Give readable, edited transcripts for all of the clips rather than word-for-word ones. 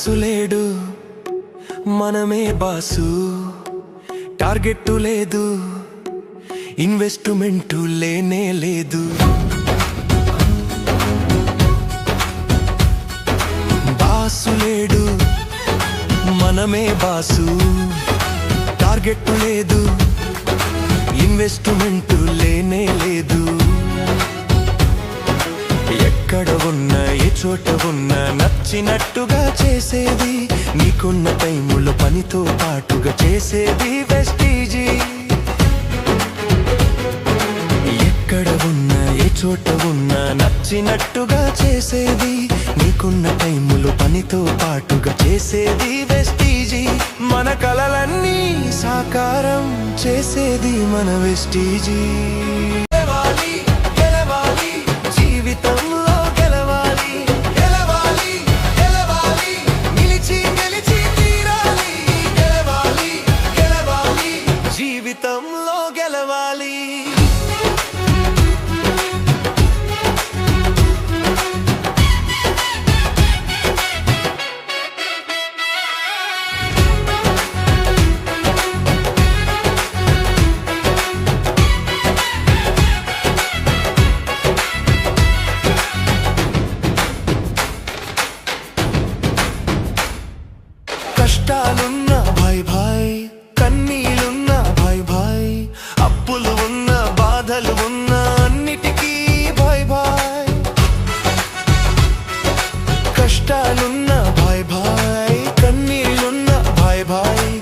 boss లేడు మనమే boss target లేదు ఇన్వెస్ట్మెంట్ లేనే లేదు బాసు లేడు మనమే బాసు టార్గెట్ లేదు ఇన్వెస్ట్మెంట్ లేనే లేదు ఎక్కడ ఉన్నా ఏ చోట ఉన్నా నచ్చినట్టుగా చేసేది నీకున్న టైములో పనితో పాటుగా చేసేది వెస్టీజీ ఎక్కడ ఉన్నా ఏ చోట ఉన్నా నచ్చినట్టుగా చేసేది నీకున్న టైములో పనితో పాటుగా చేసేది వెస్టీజీ మన కలలన్నీ సాకారం చేసేది మన వెస్టీజీ జీవితంలో గెలవాలి గెలవాలి గెలవాలి నిలిచి గెలిచి తీరాలి గెలవాలి గెలవాలి జీవితంలో గెలవాలి కష్టాలున్నా భాయ్ భాయ్ కన్నీలున్నా భాయ్ భాయ్ అప్పులు ఉన్నా బాధలు ఉన్నా అన్నిటికీ భాయ్ భాయ్ కష్టాలున్నా భాయ్ భాయ్ కన్నీలున్నా భాయ్ భాయ్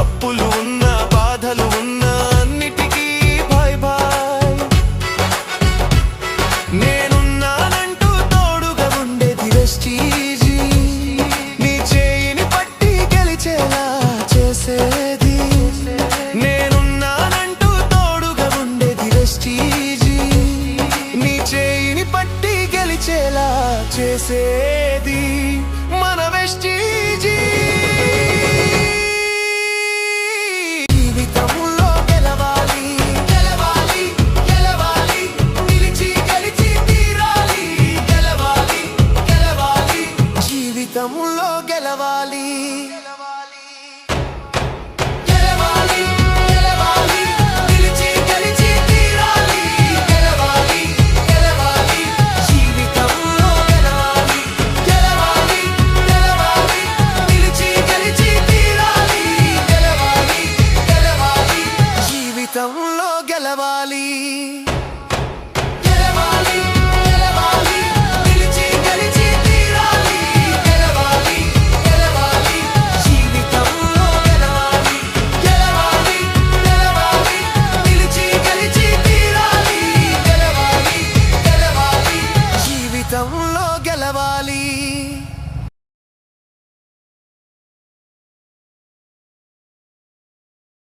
అప్పులు ఉన్నా బాధలు ఉన్నా అన్నిటికీ భాయ్ భాయ్ నేనున్నానంటూ తోడుగా ఉండేది వెస్టీజీ నేనున్నానంటూ తోడుగా ఉండేది వెస్టీజీ నీ చేయిని పట్టి గెలిచేలా చేసేది మన వెస్టీజీ జీవితంలో గెలవాలి గెలవాలి గెలవాలి నిలిచి గెలిచి తీరాలి గెలవాలి గెలవాలి జీవితంలో గెలవాలి గెలవాలి గెలవాలి